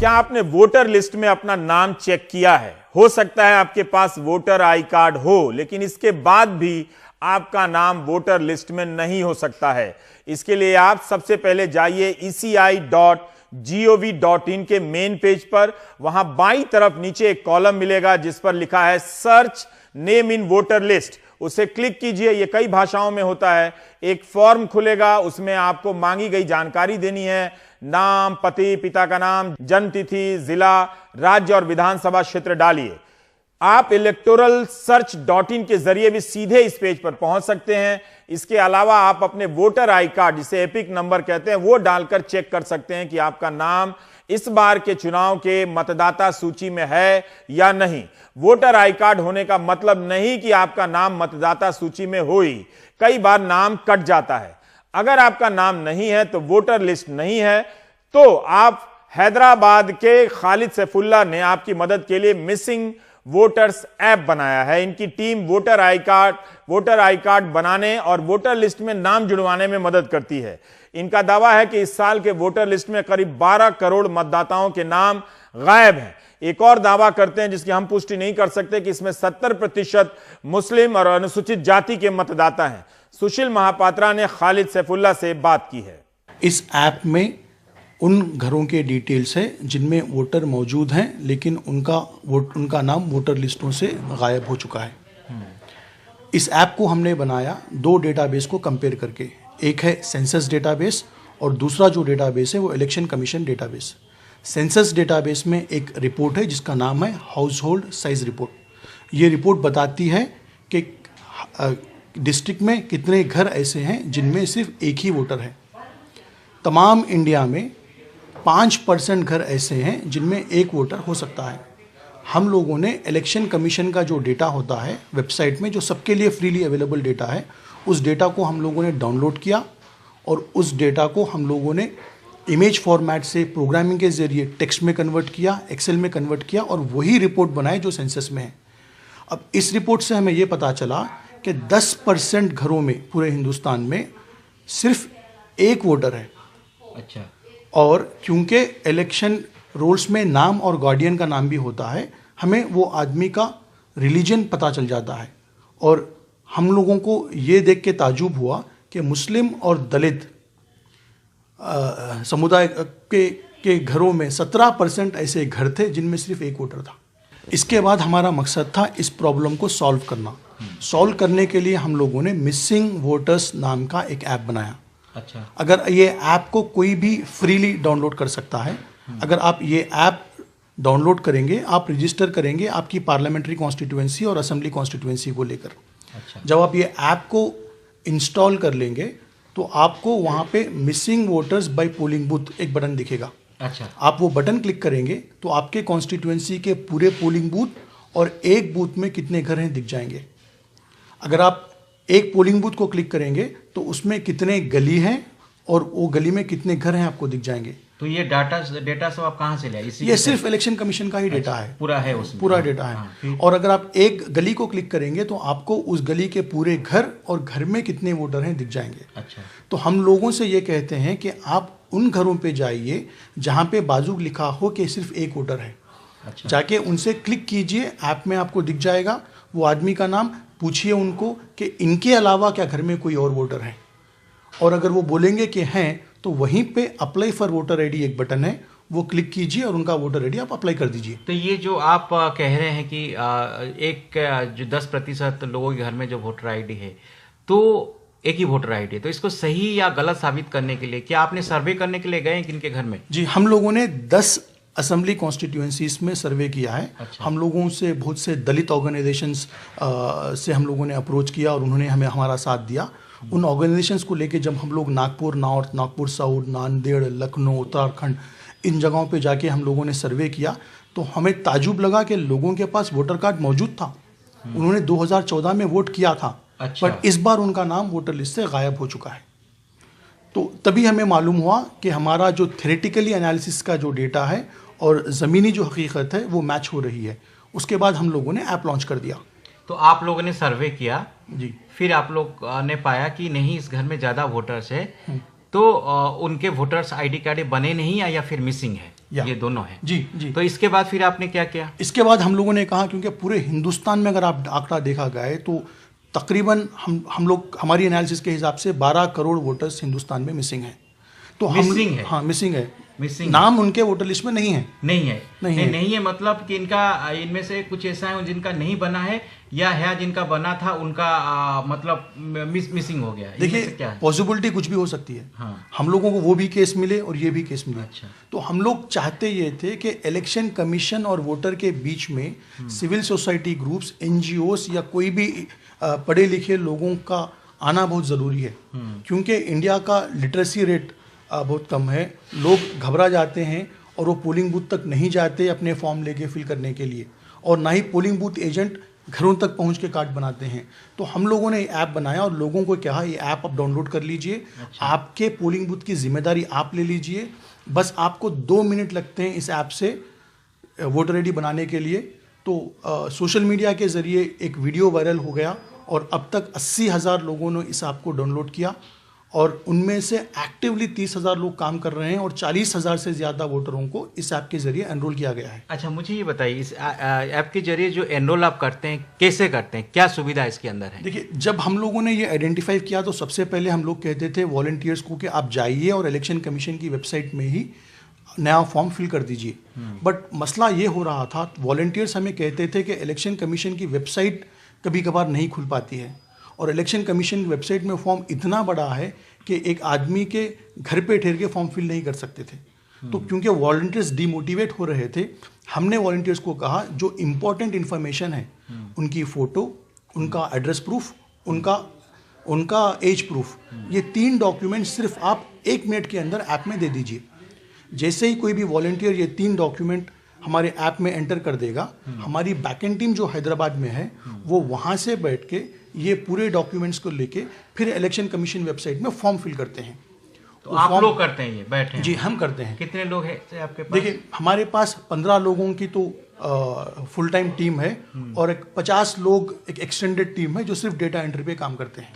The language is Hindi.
क्या आपने वोटर लिस्ट में अपना नाम चेक किया है? हो सकता है आपके पास वोटर आई कार्ड हो, लेकिन इसके बाद भी आपका नाम वोटर लिस्ट में नहीं हो सकता है। इसके लिए आप सबसे पहले जाइए eci.gov.in के मेन पेज पर। वहां बाईं तरफ नीचे एक कॉलम मिलेगा जिस पर लिखा है search name in voter list. उसे क्लिक कीजिए। यह कई भाषाओं में होता है। एक फॉर्म खुलेगा, उसमें आपको मांगी गई जानकारी देनी है। नाम, पति, पिता का नाम, जन्म तिथि, जिला, राज्य और विधानसभा क्षेत्र डालिए। आप इलेक्टोरल सर्च.in के जरिए भी सीधे इस पेज पर पहुंच सकते हैं। इसके अलावा आप अपने वोटर आई कार्ड, जिसे एपिक नंबर कहते हैं, वो डालकर चेक कर सकते हैं कि आपका नाम इस बार के चुनाव के मतदाता सूची में है या नहीं। वोटर आई कार्ड होने का मतलब नहीं कि आपका नाम मतदाता सूची में हो ही। कई बार नाम कट जाता है। अगर आपका नाम नहीं है तो वोटर लिस्ट नहीं है। तो आप हैदराबाद के खालिद सैफुल्लाह ने आपकी मदद के लिए मिसिंग वोटर्स ऐप बनाया है। इनकी टीम वोटर आई कार्ड बनाने और वोटर लिस्ट में नाम जुड़वाने में मदद करती है। इनका दावा है कि इस साल के वोटर लिस्ट में करीब 12 करोड़ मतदाताओं के नाम गायब हैं। एक और दावा करते हैं जिसकी हम पुष्टि नहीं कर सकते कि इसमें 70% मुस्लिम और अनुसूचित जाति के मतदाता हैं। सुशील महापात्रा ने खालिद सैफुल्लाह से बात की है। इस ऐप में उन घरों के डिटेल्स है जिनमें वोटर मौजूद हैं, लेकिन उनका नाम वोटर लिस्टों से गायब हो चुका है। इस ऐप को हमने बनाया 2 डेटाबेस को कंपेयर करके। एक है सेंसस डेटाबेस और दूसरा जो डेटाबेस है वो election commission database. Census database में एक रिपोर्ट है जिसका नाम है हाउस होल्ड साइज रिपोर्ट। ये रिपोर्ट बताती है कि डिस्ट्रिक्ट में कितने घर ऐसे हैं जिनमें सिर्फ एक ही वोटर है। तमाम इंडिया में 5% घर ऐसे हैं जिनमें एक वोटर हो सकता है। हम लोगों ने इलेक्शन कमीशन का जो डेटा होता है वेबसाइट में, जो सबके लिए फ्रीली अवेलेबल डेटा है, उस डेटा को हम लोगों ने डाउनलोड किया और उस डेटा को हम लोगों ने इमेज फॉर्मेट से प्रोग्रामिंग के ज़रिए टेक्स्ट में कन्वर्ट किया, एक्सेल में कन्वर्ट किया और वही रिपोर्ट बनाए जो सेंसस में है। अब इस रिपोर्ट से हमें ये पता चला कि 10% घरों में पूरे हिंदुस्तान में सिर्फ एक वोटर है। अच्छा। और क्योंकि इलेक्शन रोल्स में नाम और गार्डियन का नाम भी होता है, हमें वो आदमी का रिलीजन पता चल जाता है। और हम लोगों को ये देख के ताजुब हुआ कि मुस्लिम और दलित समुदाय के घरों में 17% ऐसे घर थे जिनमें सिर्फ एक वोटर था। इसके बाद हमारा मकसद था इस प्रॉब्लम को सॉल्व करना। सॉल्व करने के लिए हम लोगों ने मिसिंग वोटर्स नाम का एक ऐप बनाया। अच्छा। अगर ये ऐप को कोई भी फ्रीली डाउनलोड कर सकता है। अगर आप ये ऐप डाउनलोड करेंगे, आप रजिस्टर करेंगे आपकी पार्लियामेंट्री कॉन्स्टिट्यूएंसी और असेंबली कॉन्स्टिट्यूएंसी को लेकर। अच्छा। जब आप ये ऐप को इंस्टॉल कर लेंगे तो आपको वहाँ पे missing voters by polling booth एक बटन दिखेगा। अच्छा। आप वो बटन क्लिक करेंगे तो आपके कॉन्स्टिट्यूएंसी के पूरे पोलिंग बूथ और एक बूथ में कितने घर हैं दिख जाएंगे। अगर आप एक पोलिंग बूथ को क्लिक करेंगे तो उसमें कितने गली हैं और वो गली में कितने घर हैं आपको दिख जाएंगे। तो ये डेटा सब आप कहाँ से ले? ये सिर्फ इलेक्शन कमीशन का ही डेटा है। पूरा है उसमें? पूरा डेटा है। और अगर आप एक गली को क्लिक करेंगे तो आपको उस गली के पूरे घर और घर में कितने वोटर हैं दिख जाएंगे। अच्छा। तो हम लोगों से ये कहते हैं कि आप उन घरों पे जाइए जहाँ पे बाजू लिखा हो कि सिर्फ एक वोटर है। अच्छा। जाके उनसे क्लिक कीजिए, ऐप में आपको दिख जाएगा वो आदमी का नाम। पूछिए उनको कि इनके अलावा क्या घर में कोई और वोटर है, और अगर वो बोलेंगे कि हैं तो वहीं पे अप्लाई फॉर वोटर आईडी एक बटन है, वो क्लिक कीजिए और उनका वोटर आईडी आप अप्लाई कर दीजिए। तो ये जो आप कह रहे हैं कि जो 10% लोगों के घर में जो वोटर आईडी है, तो एक ही वोटर आईडी है, तो इसको सही या गलत साबित करने के लिए क्या आपने सर्वे करने के लिए गए किनके घर में? जी, हम लोगों ने 10 असेंबली कॉन्स्टिट्यूएंसीज में सर्वे किया है। अच्छा। हम लोगों से बहुत से दलित ऑर्गेनाइजेशंस से हम लोगों ने अप्रोच किया और उन्होंने हमें हमारा साथ दिया। उन ऑर्गेनाइजेशंस को लेके जब हम लोग नागपुर नॉर्थ, नागपुर साउथ, नांदेड़, लखनऊ, उत्तराखंड, इन जगहों पे जाके हम लोगों ने सर्वे किया तो हमें ताजुब लगा कि लोगों के पास वोटर कार्ड मौजूद था। उन्होंने 2014 में वोट किया था। अच्छा। बट इस बार उनका नाम वोटर लिस्ट से गायब हो चुका है। तो तभी हमें मालूम हुआ कि हमारा जो थ्योरेटिकली एनालिसिस का जो डेटा है और ज़मीनी जो हकीकत है वो मैच हो रही है। उसके बाद हम लोगों ने ऐप लॉन्च कर दिया। तो आप लोगों ने सर्वे किया जी, फिर आप लोग ने पाया कि नहीं इस घर में ज़्यादा वोटर्स है, तो उनके वोटर्स आईडी कार्ड बने नहीं या फिर मिसिंग है? या। ये दोनों है जी जी। तो इसके बाद फिर आपने क्या किया? इसके बाद हम लोगों ने कहा, क्योंकि पूरे हिंदुस्तान में अगर आप आंकड़ा देखा गया तो तकरीबन हम लोग हमारी एनालिसिस के हिसाब से 12 करोड़ वोटर्स हिंदुस्तान में मिसिंग हैं। तो मिसिंग है? हाँ, मिसिंग है। मिसिंग नाम उनके वोटर लिस्ट में नहीं है। नहीं है? नहीं है मतलब कि इनका इनमें से कुछ ऐसा है जिनका नहीं बना है, या है जिनका बना था उनका मतलब मिसिंग हो गया? देखिए, पॉसिबिलिटी कुछ भी हो सकती है। हाँ। हम लोगों को वो भी केस मिले और ये भी केस मिले। अच्छा। तो हम लोग चाहते ये थे कि इलेक्शन कमीशन और वोटर के बीच में सिविल सोसाइटी ग्रुप्स, एनजीओस या कोई भी पढ़े लिखे लोगों का आना बहुत ज़रूरी है, क्योंकि इंडिया का लिटरेसी रेट बहुत कम है। लोग घबरा जाते हैं और वो पोलिंग बूथ तक नहीं जाते अपने फॉर्म लेके फिल करने के लिए, और ना ही पोलिंग बूथ एजेंट घरों तक पहुंच के कार्ड बनाते हैं। तो हम लोगों ने ऐप बनाया और लोगों को कहा, ये ऐप आप डाउनलोड कर लीजिए। अच्छा। आपके पोलिंग बूथ की जिम्मेदारी आप ले लीजिए। बस आपको 2 मिनट लगते हैं इस ऐप से वोटर आईडी बनाने के लिए। तो सोशल मीडिया के ज़रिए एक वीडियो वायरल हो गया और अब तक 80,000 लोगों ने इस ऐप को डाउनलोड किया, और उनमें से एक्टिवली 30,000 लोग काम कर रहे हैं और 40,000 से ज़्यादा वोटरों को इस ऐप के जरिए एनरोल किया गया है। अच्छा, मुझे ये बताइए, इस ऐप के जरिए जो एनरोल आप करते हैं, कैसे करते हैं, क्या सुविधा इसके अंदर है? देखिए, जब हम लोगों ने ये आइडेंटिफाई किया तो सबसे पहले हम लोग कहते थे वॉलंटियर्स को कि आप जाइए और इलेक्शन कमीशन की वेबसाइट में ही नया फॉर्म फिल कर दीजिए। बट मसला ये हो रहा था, वॉलंटियर्स हमें कहते थे कि इलेक्शन कमीशन की वेबसाइट कभी कभार नहीं खुल पाती है, और इलेक्शन कमीशन की वेबसाइट में फॉर्म इतना बड़ा है कि एक आदमी के घर पे ठहर के फॉर्म फिल नहीं कर सकते थे। तो क्योंकि वॉलंटियर्स डिमोटिवेट हो रहे थे, हमने वॉलंटियर्स को कहा जो इम्पोर्टेंट इन्फॉर्मेशन है, उनकी फ़ोटो, उनका एड्रेस प्रूफ, उनका एज प्रूफ, ये 3 डॉक्यूमेंट सिर्फ आप 1 मिनट के अंदर ऐप में दे दीजिए। जैसे ही कोई भी वॉलंटियर ये 3 डॉक्यूमेंट हमारे ऐप में एंटर कर देगा, हमारी बैकएंड टीम जो हैदराबाद में है वो वहाँ से बैठ के ये पूरे डॉक्यूमेंट्स को लेके फिर इलेक्शन कमीशन वेबसाइट में फॉर्म फिल करते हैं। तो आप लोग करते हैं ये, बैठे हैं? जी, हम करते हैं। कितने लोग हैं आपके पास? देखिए, हमारे पास 15 लोगों की तो फुल टाइम टीम है, और 50 लोग एक एक्सटेंडेड टीम है जो सिर्फ डेटा एंट्री पे काम करते हैं।